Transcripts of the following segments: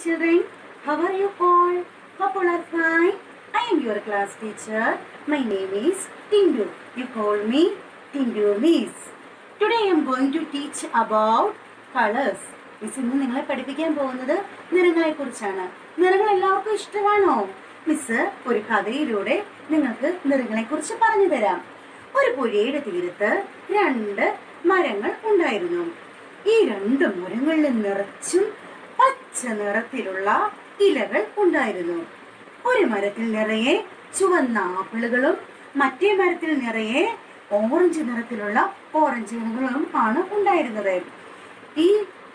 children, how are you all? Hope all are fine. I am your class teacher. My name is Tindu. You call me Tindu Miss. Today I am going to teach about colors. Miss ഇന്ന് നിങ്ങളെ പഠിപ്പിക്കാൻ പോകുന്നത് നിറങ്ങളെക്കുറിച്ചാണ്. നിറങ്ങൾ എല്ലാവർക്കും ഇഷ്ടമാണോ? Miss ഒരു കഥയിലൂടെ നിങ്ങൾക്ക് നിറങ്ങളെക്കുറിച്ച് പറഞ്ഞു തരാം. ഒരു പുഴയുടെ തീരത്ത് രണ്ട് മരങ്ങൾ ഉണ്ടായിരുന്നു. ഈ രണ്ട് മരങ്ങളിൽ നിറച്ചും പച്ച നിറത്തിലുള്ള ഇലകൾ ഉണ്ടായിരുന്നു. ഒരു മരത്തിൽ നിറയെ ചുവന്ന ആപ്പിളുകളും മറ്റേ മരത്തിൽ നിറയെ ഓറഞ്ച് നിറത്തിലുള്ള ഓറഞ്ച് ഇലകളും ആണ് ഉണ്ടായിരുന്നത്. ഈ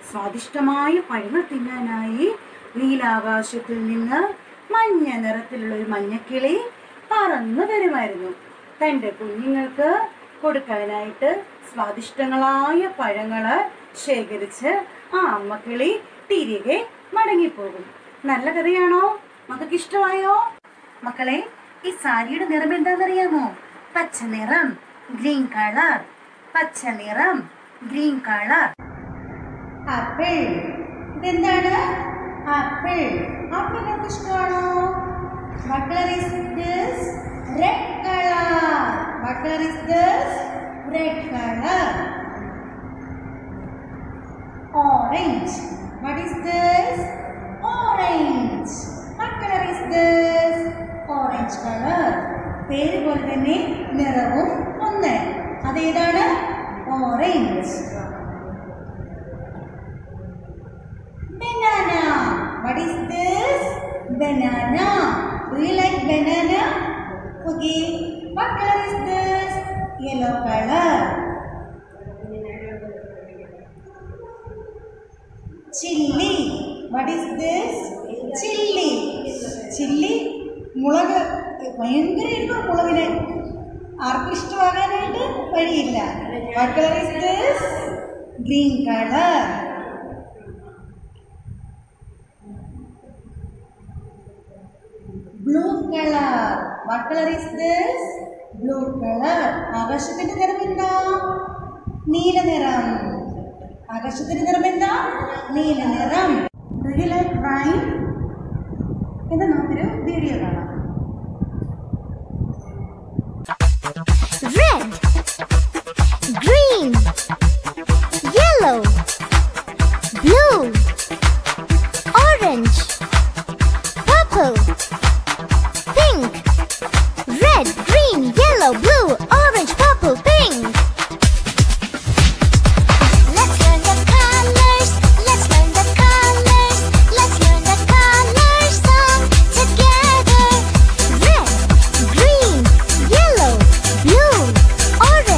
സ്വാദിഷ്ടമായ പഴങ്ങൾ തിന്നാനായി നീലാകാശത്തിൽ നിന്ന് മഞ്ഞ നിറത്തിലുള്ള ഒരു മഞ്ഞക്കിളി പറന്നു വരുമായിരുന്നു. തന്റെ കുഞ്ഞുങ്ങൾക്ക് കൊടുക്കാനായിട്ട് സ്വാദിഷ്ടങ്ങളായ പഴങ്ങള് ശേഖരിച്ച് ആ അമ്മക്കിളി തിരികെ മടങ്ങിപ്പോകും. നല്ല കഥയാണോ? മക്കൾക്ക് ഇഷ്ടമായോ? മക്കളെ, ഈ സാരിയുടെ നിറം എന്താണെന്നറിയാമോ? പച്ച നിറം, ഗ്രീൻ കളർ. പച്ച നിറം, ഗ്രീൻ കളർ. ആപ്പിൾ, ഇതെന്താണ്? ആപ്പിൾ. ആപ്പിൾ നിങ്ങൾക്ക് ഇഷ്ടമാണോ? What color is this? Red color. What color is this? Red color. Orange. What is this? Orange. What color is this? Orange color. പേര് പോലെ തന്നെ നിറവും ഒന്ന്. അതേതാണ്? Orange. Banana. What is this? Banana. Do you like banana? Okay. What color is this? Yellow color. Chilli. What is this? Chilli. Chilli. മുളക് ഭയങ്കര എരിവാ മുളകിന്. ആർക്കും ഇഷ്ടമാകാനായിട്ട് വഴിയില്ല. What color is this? Green color. Blue color. What color is this? Blue color. ആകാശത്തിന്റെ നിറം എന്താ? നീല നിറം. ആകാശത്തിന്റെ നിറം എന്താ? നീല നിറം. Do you like rhyme? എന്താ നമുക്കൊരു വീഡിയോ കാണാം. Red, green, yellow, blue, orange, purple, pink. Red, green, yellow, blue, orange, purple, pink. Let's learn the colors. Let's learn the colors. Let's learn the colors song together. Red, green, yellow, blue, orange.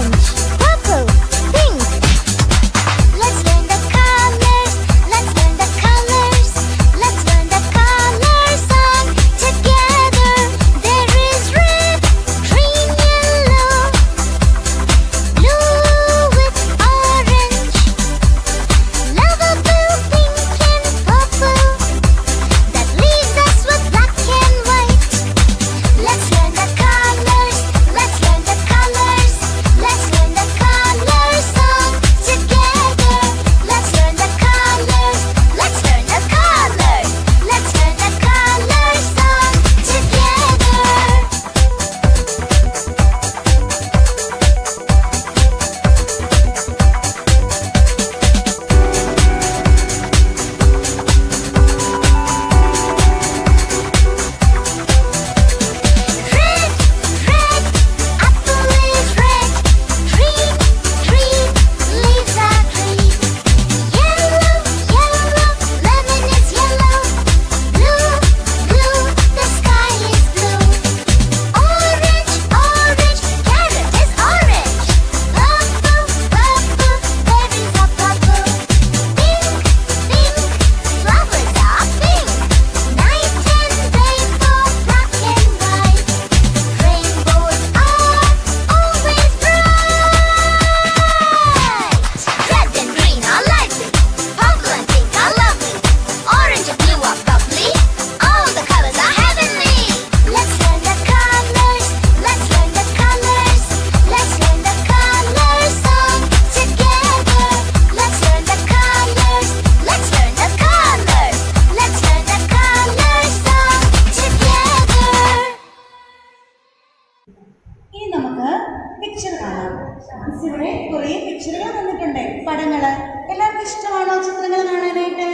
പടങ്ങള്. എല്ലാവർക്കും ഇഷ്ടമാണോ ചിത്രങ്ങൾ കാണാനായിട്ട്?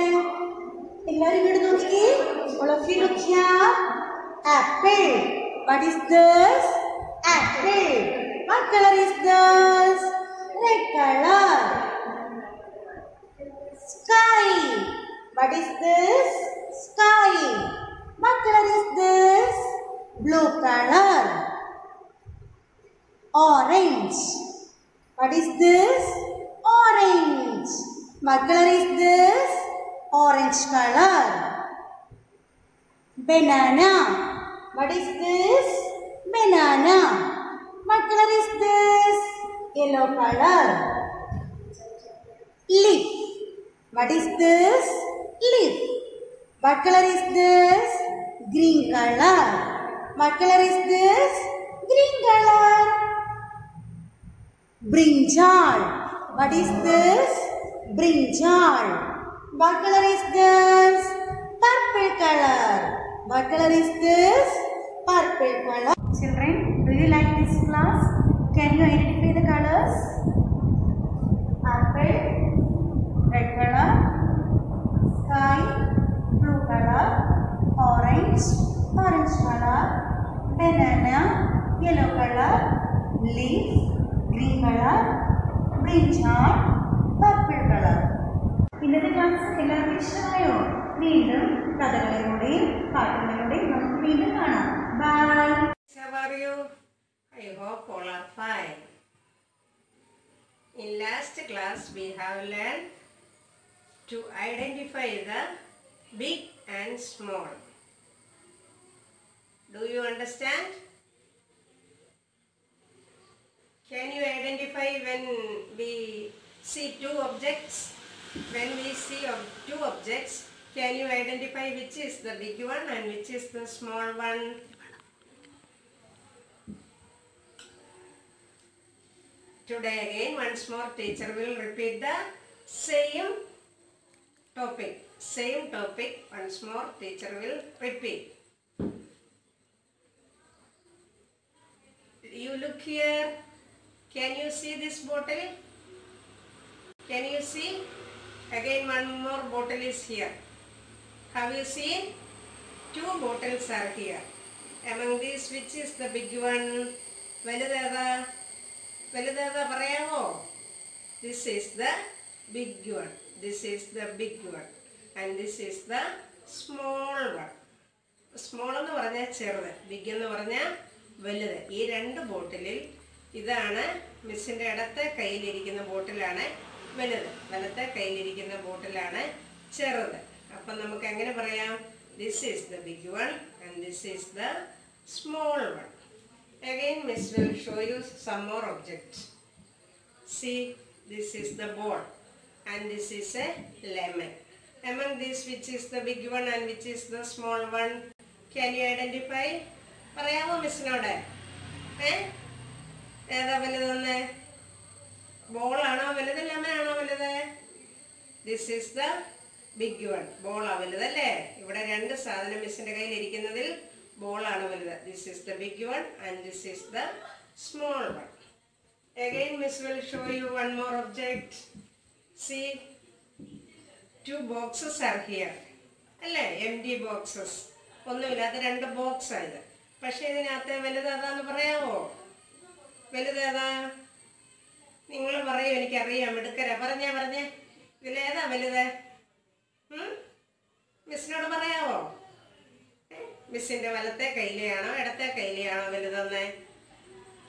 എല്ലാവരും ഇങ്ങോട്ട് നോക്കിക്കേ. All of you look here. Apple. What is this? Apple. What color is this? Red color. Sky. What is this? Sky. What color is this? Blue color. Orange. What is this? Orange. What color is this? Orange color. Banana. What is this? Banana. What color is this? Yellow color. Leaf. What is this? Leaf. What color is this? Green color. What color is this? Green color. Brinjal. What is this? Brinjal. What color is this? Purple color. What color is this? Purple color. Children, do you like this class? Can you identify the colors? Apple, red color, sky, blue color, orange, orange color, banana, yellow color, leaf, green color, brinjal, purple color. ഇന്നത്തെ class എല്ലാവർക്കും ഇഷ്ടമായോ? വീണ്ടും കഥകളിലൂടെയും പാട്ടുകളിലൂടെയും നമുക്ക് വീണ്ടും കാണാം. By. How are you? I hope all are fine. In last class we have learned to identify the big and small. Do you understand? Can you identify when we see two objects? When we see two objects, can you identify which is the big one and which is the small one? Today again once more teacher will repeat the same topic. Same topic once more teacher will repeat. You look here. Can you see this bottle? Can you see? Again one more bottle is here. Have you seen? Two bottles are here. Among these which is the big one? Valudada parayamo. This is the big one. This is the big one. And this is the small one. Small എന്ന് പറഞ്ഞാൽ ചെറുത്, big എന്ന് പറഞ്ഞാൽ വലുത്. ഈ രണ്ട് ബോട്ടിലിൽ ഇതാണ് മിസ്സിൻ്റെ ഇടത്തെ കയ്യിലിരിക്കുന്ന ബോട്ടിലാണ് വലുത്, വലത്തെ കയ്യിലിരിക്കുന്ന ബോട്ടിലാണ് ചെറുത്. അപ്പം നമുക്ക് എങ്ങനെ പറയാം? This is the big one and this is the small one. Again Miss will show you some more objects. See, this is the ball and this is a lemon. Among these which is the big one and which is the small one? Can you identify? പറയാമോ മിസ്സിനോട്? ഏതാ വലുതെന്ന്? ബോളാണോ വലുത്, lemon ആണോ വലുത്? This is the big one. ബോളാ വലുതല്ലേ? ഇവിടെ രണ്ട് സാധനം മിസ്സിന്റെ കയ്യിൽ ഇരിക്കുന്നതിൽ ബോളാണ് വലുത്. This is the big one and this is the small one. Again Miss will show you one more object. See, two boxes are here. അല്ലേ? empty boxes. ഒന്നുമില്ലാത്ത രണ്ട് ബോക്സ് ആയത്. പക്ഷെ ഇതിനകത്ത് വലുതേതാന്ന് പറയാമോ? വലുതേതാ? നിങ്ങൾ പറയൂ, എനിക്കറിയാം, എടുക്കരാ. പറഞ്ഞേ ഇതിലേതാ വലുത്? മിസ്സിനോട് പറയാമോ? മിസ്സിന്റെ വലത്തെ കയ്യിലെയാണോ ഇടത്തെ കയ്യിലെയാണോ വലുതെന്ന്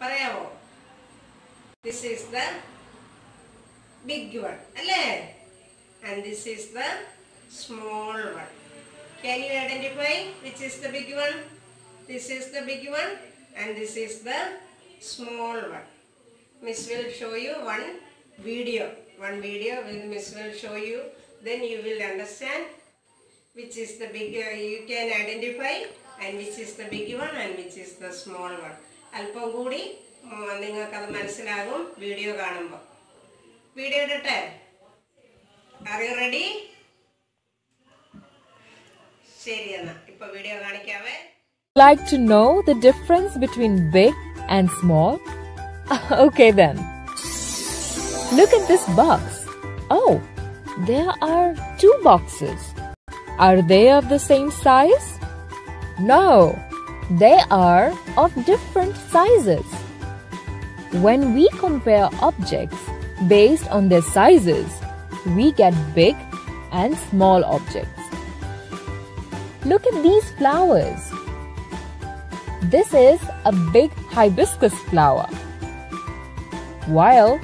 പറയാമോ? This is the big one അല്ലേ? And this is the small one. Can you identify which is the big one? This is the big one and this is the small one. Miss will show you one video. Miss will show you. Then you will understand which is the big. You can identify and which is the big one and which is the small one. അല്പം കൂടി നിങ്ങൾക്കത് മനസ്സിലാകും video കാണുമ്പോൾ. Video ഇടട്ടെ? Are you ready? ശരി എന്നാ ഇപ്പൊ video കാണിക്കാവേ. Like to know the difference between big and small? Okay then. Look at this box. Oh, there are 2 boxes. Are they of the same size? No, they are of different sizes. When we compare objects based on their sizes, we get big and small objects. Look at these flowers. This is a big hibiscus flower, while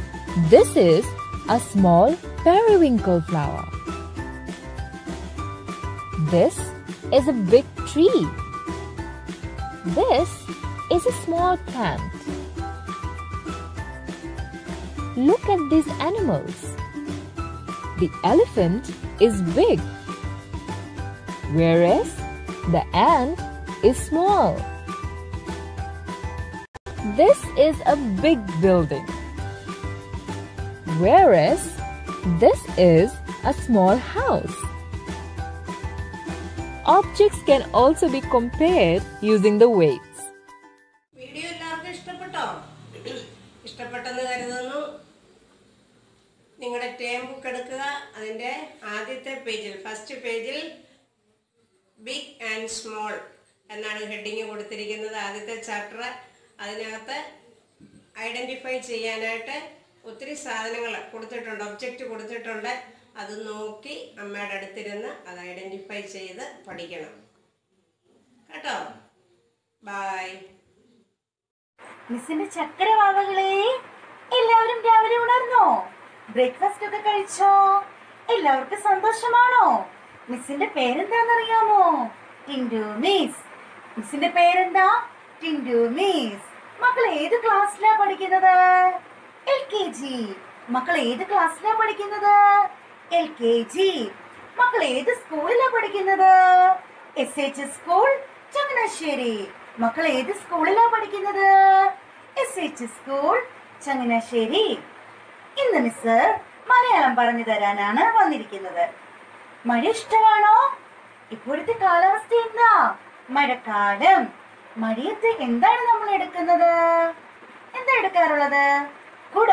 this is a small periwinkle flower. This is a big tree. This is a small plant. Look at these animals. The elephant is big, whereas the ant is small. This is a big building, whereas this is a small house. Objects can also be compared using the weights. Video എല്ലാവർക്കും ഇഷ്ടപ്പെട്ടോ? ഇഷ്ടപ്പെട്ടെന്ന് കരുതുന്നു. നിങ്ങളുടെ term book എടുക്കുക. അതിൻ്റെ ആദ്യത്തെ പേജിൽ, first പേജിൽ ബിഗ് ആൻഡ് സ്മോൾ എന്നാണ് ഹെഡിങ് കൊടുത്തിരിക്കുന്നത്. ആദ്യത്തെ ചാപ്റ്റർ. അതിനകത്ത് ഐഡൻറ്റിഫൈ ചെയ്യാനായിട്ട് ഒത്തിരി സാധനങ്ങൾ കൊടുത്തിട്ടുണ്ട്, ഒബ്ജക്റ്റ് കൊടുത്തിട്ടുണ്ട്. അത് നോക്കി അമ്മയുടെ അടുത്തിരുന്ന് അത് ഐഡൻറ്റിഫൈ ചെയ്ത് പഠിക്കണം കേട്ടോ. ബൈ. മിസ്സിന്റെ ചക്കരവാവകളെ, എല്ലാവരും രാവിലെ ഉണർന്നോ? ബ്രേക്ക്ഫാസ്റ്റ് ഒക്കെ കഴിച്ചോ? എല്ലാവർക്കും സന്തോഷമാണോ? മിസ്സിന്റെ പേരെന്താണെന്നറിയാമോ? ടിൻഡു മിസ്. മിസ്സിന്റെ പേരെന്താ? ടിൻഡു മിസ്. മക്കൾ ഏത് ക്ലാസ്സിലാ പഠിക്കുന്നത്? LKG. മക്കൾ ഏത് ക്ലാസ്സിലാ പഠിക്കുന്നത്? LKG. മക്കൾ ഏത് സ്കൂളിലാ പഠിക്കുന്നത്? SHS school Changanassery. മക്കൾ ഏത് സ്കൂളിലാ പഠിക്കുന്നത്? SHS school Changanassery. ഇന്ന് മിസ് മലയാളം പറഞ്ഞു തരാനാണ് വന്നിരിക്കുന്നത്. മഴ ഇഷ്ടമാണോ? ഇപ്പോഴത്തെ കാലാവസ്ഥ എന്താ? മഴക്കാലം. മഴയത്ത് എന്താണ് നമ്മൾ എടുക്കുന്നത്? എന്താ എടുക്കാറുള്ളത്? കുട.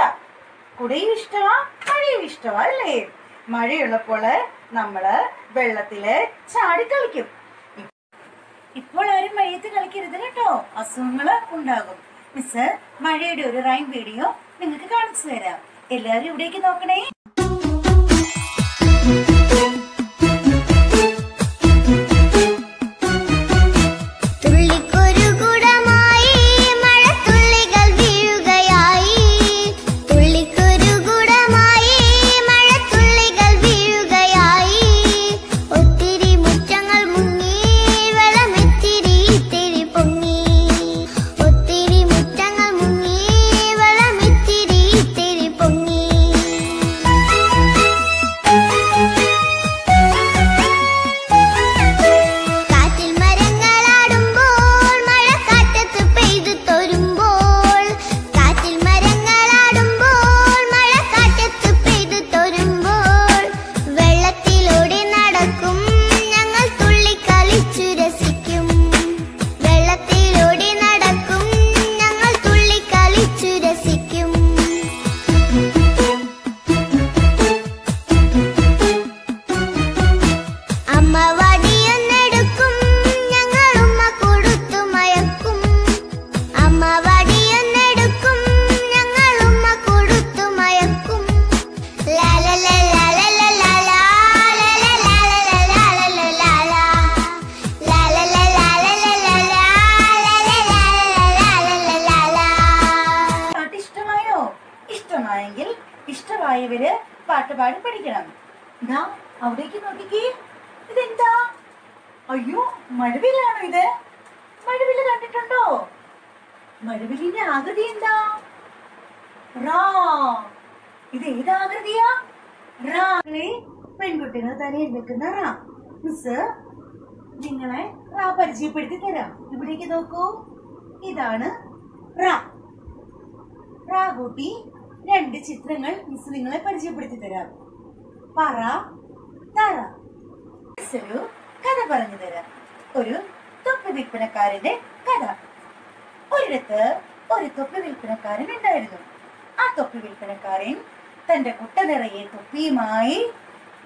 കുടയും ഇഷ്ടമാ, മഴയും ഇഷ്ടമാ അല്ലേ? മഴയുള്ളപ്പോൾ നമ്മള് വെള്ളത്തില് ചാടി കളിക്കും. ഇപ്പോൾ ആരും മഴയത്ത് കളിക്കരുത് കേട്ടോ, അസുഖങ്ങള് ഉണ്ടാകും. മിസ് മഴയുടെ ഒരു റൈം വീഡിയോ നിങ്ങൾക്ക് കാണിച്ചു തരാം. എല്ലാവരും ഇവിടേക്ക് നോക്കണേ. ഇഷ്ടമായവര് പാട്ടുപാടി പഠിക്കണം. ദാ അവിടേക്ക് നോക്കിക്കേ, ഇതെന്താ? അയ്യോ, മഴവില്ലാണോ ഇത്? മഴവില്ല് കണ്ടിട്ടുണ്ടോ? മഴവില്ലിന്റെ ആകൃതി എന്താ? റാ. ഇത് ഏതാകൃതിയാ? റാ. പെൺകുട്ടികൾ തന്നെ നിൽക്കുന്ന റാ. മിസ് നിങ്ങളെ റാ പരിചയപ്പെടുത്തി തരാം. ഇവിടേക്ക് നോക്കൂ, ഇതാണ് റാ. റാ കൂട്ടി രണ്ട് ചിത്രങ്ങൾ മിസ് നിങ്ങളെ പരിചയപ്പെടുത്തി തരാം. പറ, തറ. മിസ് ഒരു കഥ പറഞ്ഞു തരാം. ഒരു തൊപ്പി വിൽപ്പനക്കാരന്റെ കഥ. ഒരിടത്ത് ഒരു തൊപ്പി വിൽപ്പനക്കാരൻ ഉണ്ടായിരുന്നു. ആ തൊപ്പി വിൽപ്പനക്കാരൻ തന്റെ കുട്ട നിറയെ തൊപ്പിയുമായി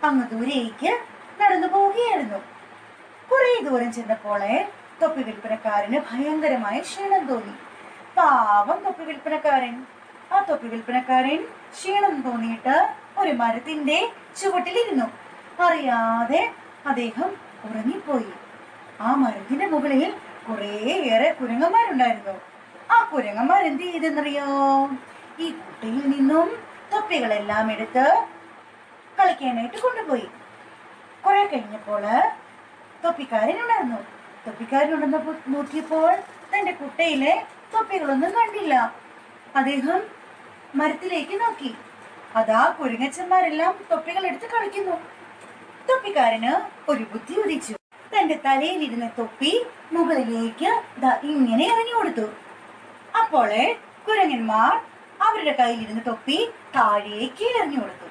അങ്ങ് ദൂരേക്ക് നടന്നു പോവുകയായിരുന്നു. കുറെ ദൂരം ചെന്നപ്പോൾ തൊപ്പി വിൽപ്പനക്കാരന് ഭയങ്കരമായ ക്ഷീണം തോന്നി. പാവം തൊപ്പി വിൽപ്പനക്കാരൻ. ആ തൊപ്പി വിൽപ്പനക്കാരൻ ക്ഷീണം തോന്നിയിട്ട് ഒരു മരത്തിന്റെ ചുവട്ടിലിരുന്നു. അറിയാതെ അദ്ദേഹം ഉറങ്ങിപ്പോയി. ആ മരത്തിന്റെ മുകളിൽ കുറേയേറെ കുരങ്ങന്മാരുണ്ടായിരുന്നു. ആ കുരങ്ങന്മാർ എന്ത് ചെയ്തെന്നറിയോ? ഈ കുട്ടയിൽ നിന്നും തൊപ്പികളെല്ലാം എടുത്ത് കളിക്കാനായിട്ട് കൊണ്ടുപോയി. കുറെ കഴിഞ്ഞപ്പോൾ തൊപ്പിക്കാരൻ ഉണർന്നു. തൊപ്പിക്കാരൻ ഉണർന്നപ്പോൾ നോക്കിയപ്പോൾ തന്റെ കുട്ടയിലെ തൊപ്പികളൊന്നും കണ്ടില്ല. അദ്ദേഹം മരത്തിലേക്ക് നോക്കി. അതാ കുരങ്ങച്ചന്മാരെല്ലാം തൊപ്പികൾ എടുത്ത് കളിക്കുന്നു. തൊപ്പിക്കാരന് ഒരു ബുദ്ധി ഉദിച്ചു. തന്റെ തലയിലിരുന്ന തൊപ്പി മുകളിലേക്ക് ഇങ്ങനെ എറിഞ്ഞു കൊടുത്തു. അപ്പോൾ കുരങ്ങന്മാർ അവരുടെ കയ്യിലിരുന്ന തൊപ്പി താഴേക്ക് എറിഞ്ഞു കൊടുത്തു.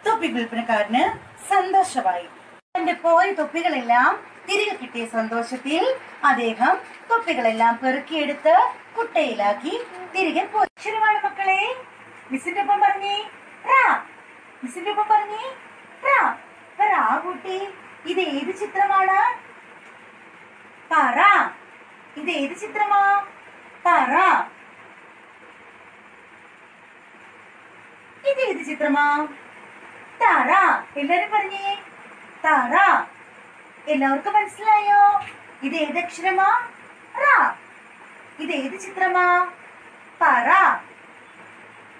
തൊപ്പി വിൽപ്പനക്കാരന് സന്തോഷമായി. തന്റെ പോയ തൊപ്പികളെല്ലാം തിരികെ കിട്ടിയ സന്തോഷത്തിൽ അദ്ദേഹം തൊപ്പികളെല്ലാം പെറുക്കിയെടുത്ത് കുട്ടയിലാക്കി തിരികെ പോയി. ശരിയാണ് മക്കളെ? മിസ്സിന്റെ ഒപ്പം പറഞ്ഞേ റാ. മിസ്സിന്റെ ഒപ്പം പറഞ്ഞേ റാ. റാ കുട്ടി. ഇത് ഏത് ചിത്രമാണ്? പറ. ഇത് ഏത് ചിത്രമാ? പറ. ഇത് ഏത് ചിത്രമാ? തറ. എല്ലാരും പറഞ്ഞേ തറ. എല്ലാവർക്കും മനസ്സിലായോ? ഇത് ഏത് അക്ഷരമാ? റാ. ഇത് ഏത് ചിത്രമാ? പറ.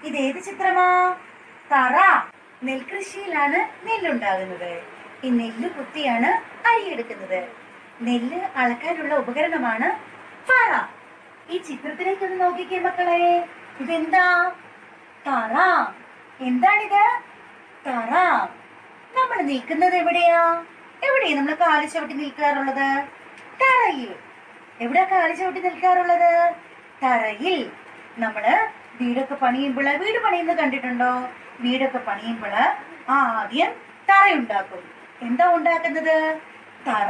ഇത് ഏത് ചിത്രമാ? തറ. നെൽകൃഷിയിലാണ് നെല്ലുണ്ടാകുന്നത്. ഈ നെല്ല് കുത്തിയാണ് അരിയെടുക്കുന്നത്. നെല്ല് അളക്കാനുള്ള ഉപകരണമാണ് പറ. ഈ ചിത്രത്തിലേക്ക് ഒന്ന് നോക്കിക്കേ മക്കളെ. ഇതെന്താ? തറ. എന്താണിത്? തറ. നമ്മൾ നിൽക്കുന്നത് എവിടെയാ? എവിടെയാ നമ്മൾ കാല് ചവിട്ടി നിൽക്കാറുള്ളത്? തറയിൽ. എവിടെയാ കാല് ചവിട്ടി നിൽക്കാറുള്ളത്? തറയിൽ. നമ്മള് വീടൊക്കെ പണിയുമ്പോൾ, വീട് പണിയുന്നത് കണ്ടിട്ടുണ്ടോ? വീടൊക്കെ പണിയുമ്പോൾ ആദ്യം തറയുണ്ടാക്കും. എന്താ ഉണ്ടാക്കുന്നത്? തറ.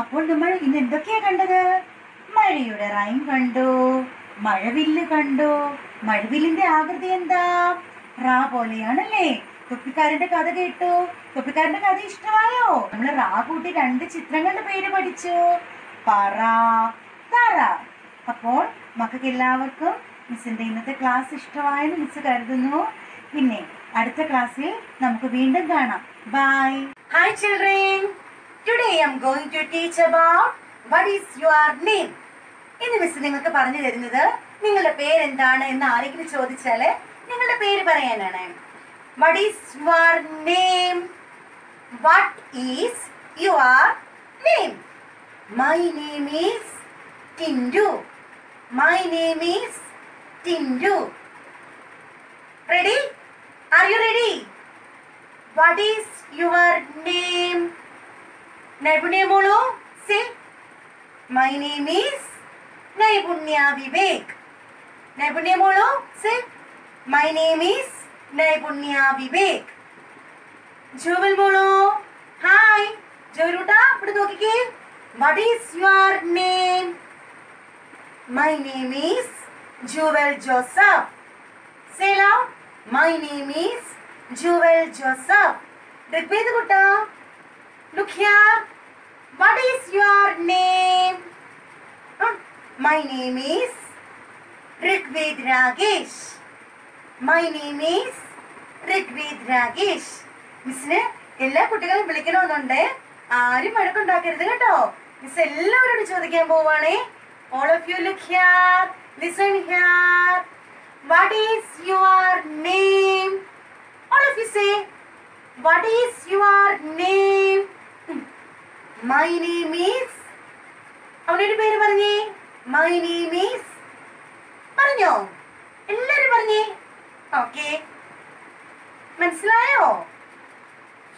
അപ്പോൾ നമ്മൾ ഇന്ന് എന്തൊക്കെയാ കണ്ടത്? മഴയുടെ റൈൻ കണ്ടു, മഴവില്ല് കണ്ടു. മഴവില്ലിന്റെ ആകൃതി എന്താ? റാ പോലെയാണല്ലേ? തൊപ്പിക്കാരന്റെ കഥ കേട്ടു. തൊപ്പിക്കാരന്റെ കഥ ഇഷ്ടമായോ? നമ്മള് റാ കൂട്ടി 2 ചിത്രങ്ങളുടെ പേര് പഠിച്ചു. പറ, തറ. അപ്പോൾ മക്കൾക്ക് എല്ലാവർക്കും മിസ്സിന്റെ ഇന്നത്തെ ക്ലാസ് ഇഷ്ടമായെന്ന് മിസ് കരുതുന്നു. പിന്നെ അടുത്ത ക്ലാസ്സിൽ നമുക്ക് വീണ്ടും കാണാം. Bye. Hi children. Today I am going to teach about what is your name. ഇന്ന് മിസ് നിങ്ങൾക്ക് പറഞ്ഞു തരുന്നത് നിങ്ങളുടെ പേരെന്താണ് എന്ന് ആരെങ്കിലും ചോദിച്ചാല് നിങ്ങളുടെ പേര് പറയാനാണ്. What is your name? What is your name? My name is Tindu. My name is Tindu. Ready? Are you ready? What is your name? Naipunya molo. Say. My name is Naipunya Vivek. Naipunya molo. Say. My name is Naipunya Vivek. Jovel bolo. Hi. Joveluta, ippudu nokkike. What is your name? My name is Jovel Joseph. Say loud. My name is Jovel Joseph. Rigved kutta. Look here. What is your name? My name is Rigved Ragesh. My name is Rigved Ragesh. മിസ്സിന് എല്ലാ കുട്ടികളും വിളിക്കണമെന്നുണ്ട്. ആരും വഴക്കുണ്ടാക്കരുത് കേട്ടോ. Miss എല്ലാവരോടും ചോദിക്കാൻ പോവാണേ. All of you look here. Listen here. What is your name? All of you say. What is your name? My name is. അവനൊരു പേര് പറഞ്ഞേ. My name is. പറഞ്ഞോ? എല്ലാവരും പറഞ്ഞേ. ഓക്കെ, മനസ്സിലായോ?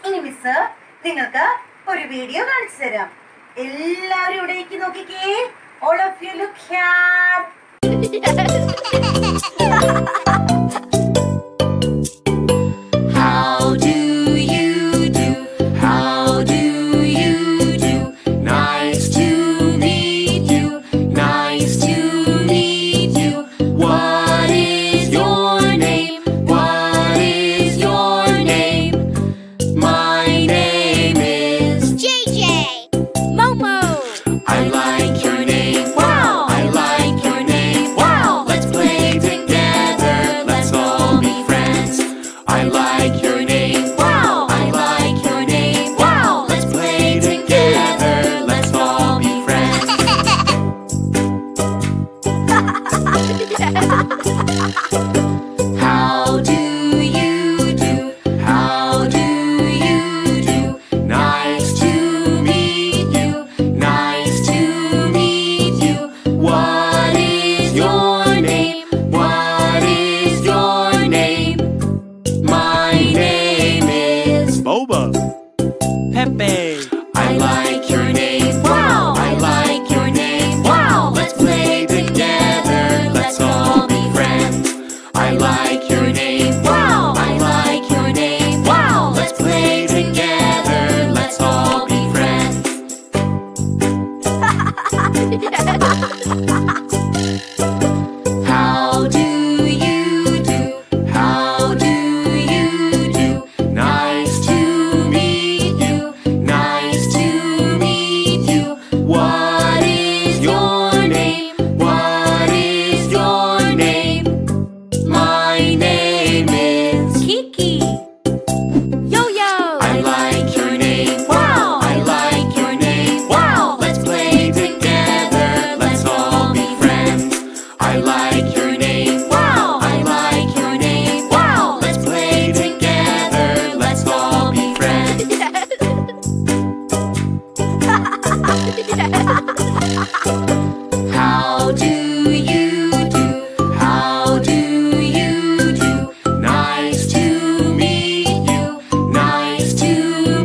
ഇനി മിസ് നിങ്ങൾക്ക് ഒരു വീഡിയോ കാണിച്ചു തരാം. എല്ലാവരും ഇവിടേക്ക് നോക്കിക്കേ. All of you look here. How do you do? How do you do? Nice to meet you. Nice to meet you. What is your name? What is Pepe. I like your name. Wow. I like your name. Wow. Let's play together. Let's all be friends. I like your name. Wow. I like your name. Wow. Let's play together. Let's all be friends. How do you do? How do you do? Nice to meet you. Nice to meet you. What is your name? What is your name? My name is Kiki. Yo-yo. I like your name. Wow. I like your name. Wow. Let's play together. Let's all be friends. I like your name. Wow. I like your name. Wow. Let's play together. Let's all be friends. How do you do? How do you do? Nice to meet you. Nice to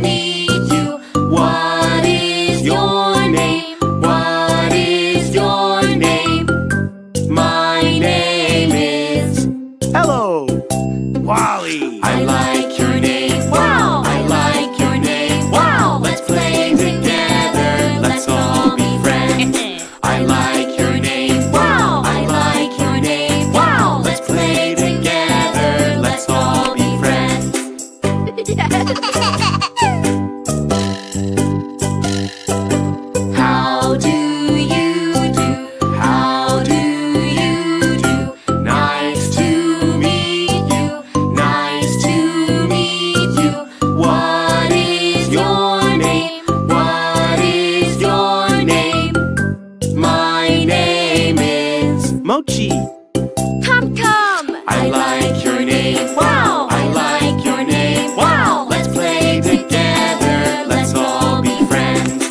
meet you. What is your name? What is your name? My name is Hello, Wally. I like your name. Wow. I like your name. Wow. Let's play together. Let's all be friends. I like your name. Wow. I like your name. Wow. Let's play together. Let's all be friends. How do you do? How do you do? Nice to meet you. Nice to meet you. What is your name? What is your name? My name is Mochi. Tom-Tom. I like your name. Wow. I like your name. Wow. Let's play together. Let's all be friends.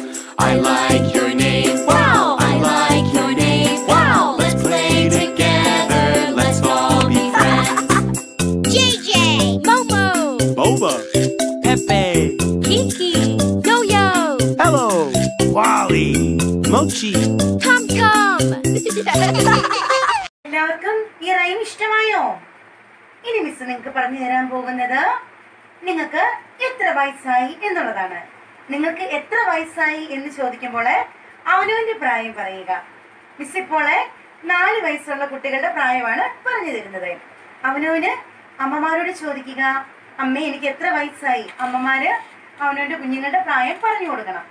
I like your name. Wow. I like your name. Wow. Let's play together. Let's all be friends. JJ. Momo. Boba. Pepe. Kiki. Yo-yo. Hello, Wally. Mochi. Tom-Tom. എല്ലാവർക്കും ഈ rhyme ഇഷ്ടമായോ? ഇനി miss നിങ്ങൾക്ക് പറഞ്ഞു തരാൻ പോകുന്നത് നിങ്ങൾക്ക് എത്ര വയസ്സായി എന്നുള്ളതാണ്. നിങ്ങൾക്ക് എത്ര വയസ്സായി എന്ന് ചോദിക്കുമ്പോൾ അവനവന്റെ പ്രായം പറയുക. മിസ് ഇപ്പോൾ 4 വയസ്സുള്ള കുട്ടികളുടെ പ്രായമാണ് പറഞ്ഞു തരുന്നത്. അവനവന് അമ്മമാരോട് ചോദിക്കുക, അമ്മേ എനിക്ക് എത്ര വയസ്സായി. അമ്മമാര് അവനവന്റെ കുഞ്ഞുങ്ങളുടെ പ്രായം പറഞ്ഞു കൊടുക്കണം.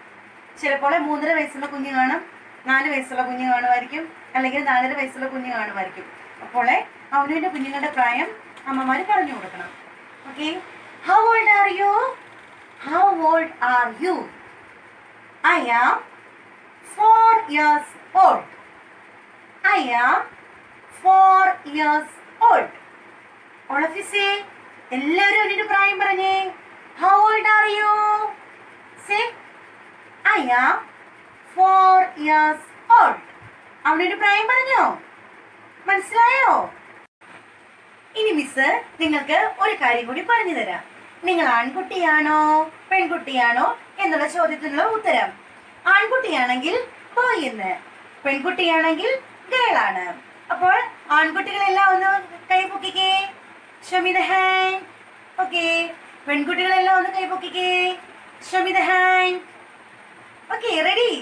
ചിലപ്പോൾ 3.5 വയസ്സുള്ള കുഞ്ഞ് കാണും, 4 വയസ്സുള്ള കുഞ്ഞ് കാണുമായിരിക്കും, അല്ലെങ്കിൽ 4.5 വയസ്സുള്ള കുഞ്ഞ് കാണുമായിരിക്കും. അപ്പോൾ അവനവന്റെ കുഞ്ഞുങ്ങളുടെ പ്രായം അമ്മമാര് പറഞ്ഞു കൊടുക്കണം. Okay, how old are you? How old are you? I am 4 years old. I am 4 years old. All of you say, എല്ലാവരും അവരുടെ പ്രായം പറഞ്ഞേ. How old are you? Say, I am 4 years old. അവരുടെ പ്രായം പറഞ്ഞോ? മനസ്സിലായോ? ഇനി മിസ് നിങ്ങൾക്ക് ഒരു കാര്യം കൂടി പറഞ്ഞു തരാം. നിങ്ങൾ ആൺകുട്ടിയാണോ പെൺകുട്ടിയാണോ എന്നുള്ള ചോദ്യത്തിനുള്ള ഉത്തരം. ആൺകുട്ടിയാണെങ്കിൽ ബോയ് എന്ന്, പെൺകുട്ടിയാണെങ്കിൽ ഗേൾ ആണ്. അപ്പോൾ ആൺകുട്ടികളെല്ലാം ഒന്ന് കൈ പൊക്കിക്കേ. Show me the hand. Okay. പെൺകുട്ടികളെല്ലാം ഒന്ന് കൈ പൊക്കിക്കേ. Show me the hand. Okay, ready?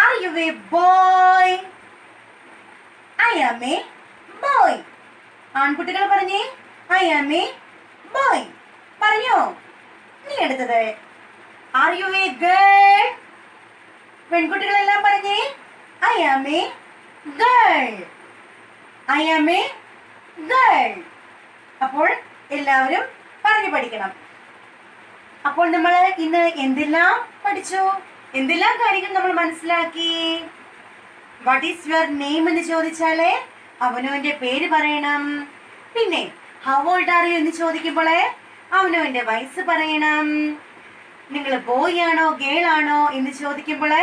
Are you a boy? I am a boy. ആൺകുട്ടികൾ പറഞ്ഞേ, I am a boy. പറഞ്ഞോ? നീ എടുത്തത്. Are you a girl? പെൺകുട്ടികളെല്ലാം പറഞ്ഞേ, I am a girl. I am a girl. അപ്പോൾ എല്ലാവരും പറഞ്ഞു പഠിക്കണം. അപ്പോൾ നമ്മൾ ഇന്ന് എന്തെല്ലാം പഠിച്ചു, എന്തെല്ലാം കാര്യങ്ങൾ നമ്മൾ മനസ്സിലാക്കി. വാട്ട് ഈസ് യുവർ നെയിം എന്ന് ചോദിച്ചാലേ അവനവന്റെ പേര് പറയണം. പിന്നെ ഹൗ ഓൾഡ് ആർ യു എന്ന് ചോദിക്കുമ്പോൾ അവനവന്റെ വയസ്സ് പറയണം. നിങ്ങൾ ബോയ് ആണോ ഗേൾ ആണോ എന്ന് ചോദിക്കുമ്പോൾ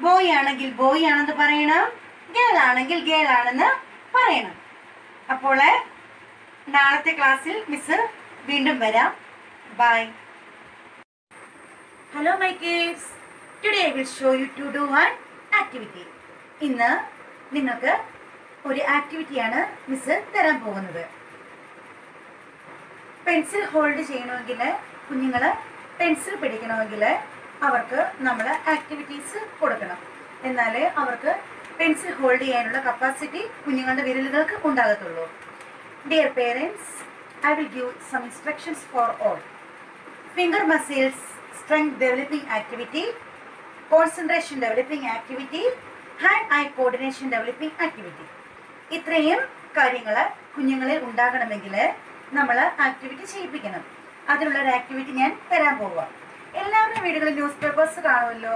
ബോയ് ആണെങ്കിൽ ബോയ് ആണെന്ന് പറയണം, ഗേൾ ആണെങ്കിൽ ഗേൾ ആണെന്ന് പറയണം. അപ്പോൾ നാളത്തെ ക്ലാസ്സിൽ മിസ് വീണ്ടും വരാം. By. Hello my kids. Today I will show you to do one activity. ഇന്ന് നിങ്ങൾക്ക് ഒരു ആക്ടിവിറ്റിയാണ് മിസ് തരാൻ പോകുന്നത്. പെൻസിൽ ഹോൾഡ് ചെയ്യണമെങ്കിൽ കുഞ്ഞുങ്ങൾ പെൻസിൽ പിടിക്കണമെങ്കിൽ അവർക്ക് നമ്മൾ ആക്ടിവിറ്റീസ് കൊടുക്കണം. എന്നാലേ അവർക്ക് പെൻസിൽ ഹോൾഡ് ചെയ്യാനുള്ള കപ്പാസിറ്റി കുഞ്ഞുങ്ങളുടെ വിരലുകൾക്ക് ഉണ്ടാകത്തുള്ളൂ. Dear parents, I will give some instructions for all. Finger muscles strength developing activity, concentration developing activity, hand-eye coordination developing activity. ഇത്രയും കാര്യങ്ങൾ കുഞ്ഞുങ്ങളിൽ ഉണ്ടാകണമെങ്കിൽ നമ്മൾ ആക്ടിവിറ്റി ചെയ്യിപ്പിക്കണം. അതിനുള്ളൊരു ആക്ടിവിറ്റി ഞാൻ തരാൻ പോവാം. എല്ലാവരുടെ വീടുകളിൽ ന്യൂസ് പേപ്പേഴ്സ് കാണുമല്ലോ.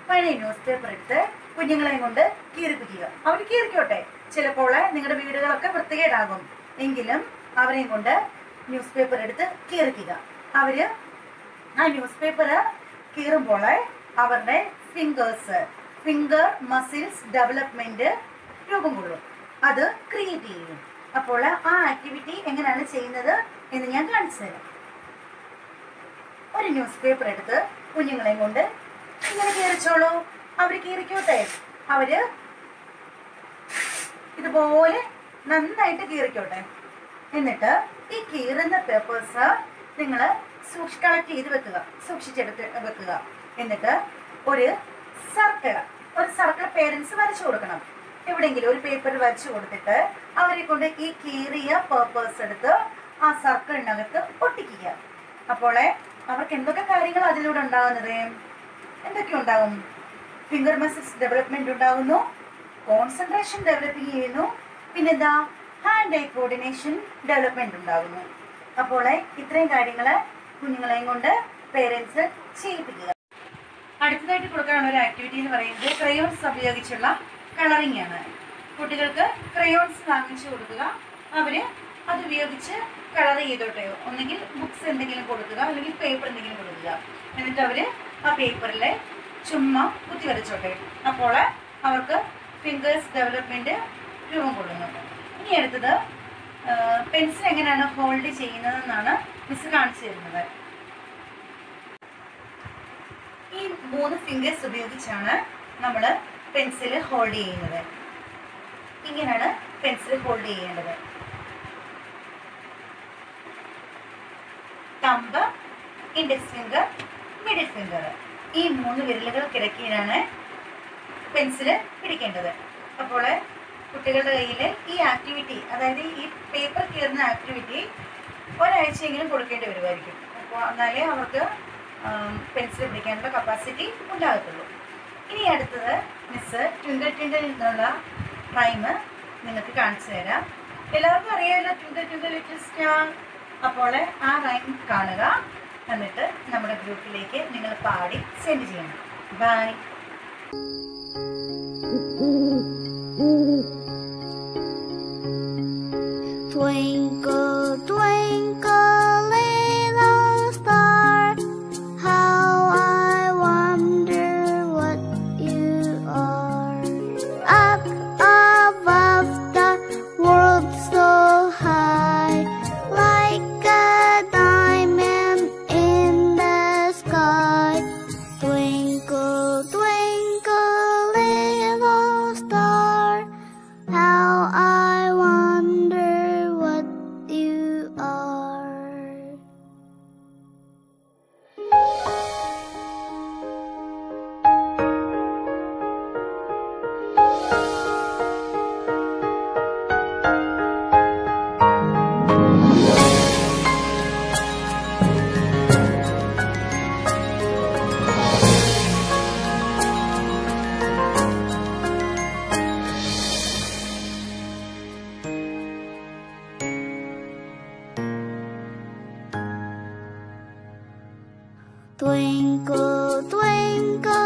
പഴയ ന്യൂസ് പേപ്പർ എടുത്ത് കുഞ്ഞുങ്ങളെയും കൊണ്ട് കീറിപ്പിക്കുക. അവർ കീറിക്കോട്ടെ. ചിലപ്പോൾ നിങ്ങളുടെ വീടുകളൊക്കെ വൃത്തികേടാകും. എങ്കിലും അവരെയും കൊണ്ട് ന്യൂസ് പേപ്പർ എടുത്ത് കീറിക്കുക. അവർ ആ ന്യൂസ് പേപ്പർ കീറുമ്പോൾ അവരുടെ ഫിംഗർ മസിൽസ് ഡെവലപ്മെന്റ് രൂപം കൊള്ളും. അത് ക്രിയേറ്റ് ചെയ്യും. അപ്പോൾ ആ ആക്ടിവിറ്റി എങ്ങനെയാണ് ചെയ്യുന്നത് എന്ന് ഞാൻ കാണിച്ചു തരാം. ഒരു ന്യൂസ് പേപ്പർ എടുത്ത് കുഞ്ഞുങ്ങളെയും കൊണ്ട് ഇങ്ങനെ കീറിച്ചോളൂ. അവർ കീറിക്കോട്ടെ. അവര് ഇതുപോലെ നന്നായിട്ട് കീറിക്കോട്ടെ. എന്നിട്ട് ഈ കീറുന്ന പേപ്പേഴ്സ് നിങ്ങൾ കളക്ട് ചെയ്ത് വെക്കുക, സൂക്ഷിച്ചെടുത്ത് വെക്കുക. എന്നിട്ട് ഒരു സർക്കിൾ പേരൻസ് വരച്ചു കൊടുക്കണം. എവിടെയെങ്കിലും ഒരു പേപ്പർ വരച്ചു കൊടുത്തിട്ട് അവരെ കൊണ്ട് ഈ കീറിയ പേപ്പേഴ്സ് എടുത്ത് ആ സർക്കിളിനകത്ത് ഒട്ടിക്കുക. അപ്പോൾ അവർക്ക് എന്തൊക്കെ കാര്യങ്ങൾ അതിലൂടെ ഉണ്ടാകുന്നത്? എന്തൊക്കെ ഉണ്ടാകും? ഫിംഗർ മസിൽസ് ഡെവലപ്മെന്റ് ഉണ്ടാകുന്നു, കോൺസെൻട്രേഷൻ ഡെവലപ്പിംഗ് ചെയ്യുന്നു, പിന്നെന്താ ഹാൻഡ് ഐ കോർഡിനേഷൻ ഡെവലപ്മെന്റ് ഉണ്ടാകുന്നു. അപ്പോൾ ഇത്രയും കാര്യങ്ങൾ കുഞ്ഞുങ്ങളെയും കൊണ്ട് പേരൻസ് ചെയ്യിപ്പിക്കുക. അടുത്തതായിട്ട് കൊടുക്കാനുള്ള ഒരു ആക്ടിവിറ്റി എന്ന് പറയുന്നത് ക്രയോൺസ് ഉപയോഗിച്ചുള്ള കളറിംഗ് ആണ്. കുട്ടികൾക്ക് ക്രയോൺസ് വാങ്ങിച്ചു കൊടുക്കുക. അവർ അത് ഉപയോഗിച്ച് കളർ ചെയ്തോട്ടെ. ഒന്നെങ്കിൽ ബുക്സ് എന്തെങ്കിലും കൊടുക്കുക, അല്ലെങ്കിൽ പേപ്പർ എന്തെങ്കിലും കൊടുക്കുക. എന്നിട്ട് അവർ ആ പേപ്പറിൽ ചുമ്മാ കുത്തി വരച്ചോട്ടെ. അപ്പോൾ അവർക്ക് ഫിംഗേഴ്സ് ഡെവലപ്മെന്റ് രൂപം കൊള്ളുന്നു. ഇനി അടുത്തത് പെൻസിൽ എങ്ങനെയാണ് ഹോൾഡ് ചെയ്യുന്നതെന്നാണ് മിസ് കാണിച്ചു തരുന്നത്. ഈ 3 ഫിംഗേഴ്സ് ഉപയോഗിച്ചാണ് നമ്മൾ പെൻസിൽ ഹോൾഡ് ചെയ്യുന്നത്. ഇങ്ങനെയാണ് പെൻസിൽ ഹോൾഡ് ചെയ്യേണ്ടത്. Thumb, index finger, middle finger, ഈ 3 വിരലുകൾക്കിടയ്ക്കാണ് പെൻസിൽ പിടിക്കേണ്ടത്. അപ്പോൾ കുട്ടികളുടെ കയ്യിൽ ഈ ആക്ടിവിറ്റി, അതായത് ഈ പേപ്പർ കീറുന്ന ആക്ടിവിറ്റി ഒരാഴ്ചയെങ്കിലും കൊടുക്കേണ്ടി വരുമായിരിക്കും. അപ്പോൾ എന്നാലേ അവർക്ക് പെൻസിൽ പിടിക്കാനുള്ള കപ്പാസിറ്റി ഉണ്ടാകത്തുള്ളൂ. ഇനി അടുത്തത് മിസ് ട്വിങ്കിൾ ട്വിങ്കിൾ എന്നുള്ള റൈം നിങ്ങൾക്ക് കാണിച്ചു തരാം. എല്ലാവർക്കും അറിയാമല്ലോ ട്വിങ്കിൾ ട്വിങ്കിൾ ലിറ്റിൽ സ്റ്റാർ. അപ്പോൾ ആ റൈം കാണുക. എന്നിട്ട് നമ്മുടെ ഗ്രൂപ്പിലേക്ക് നിങ്ങൾ പാടി സെൻഡ് ചെയ്യണം. By. Twinkle, twinkle, little star, how I wonder what you are. Up above the world so high, like a diamond in the sky. Twinkle, twinkle, little star, how I wonder what you are. Twinkle, twinkle,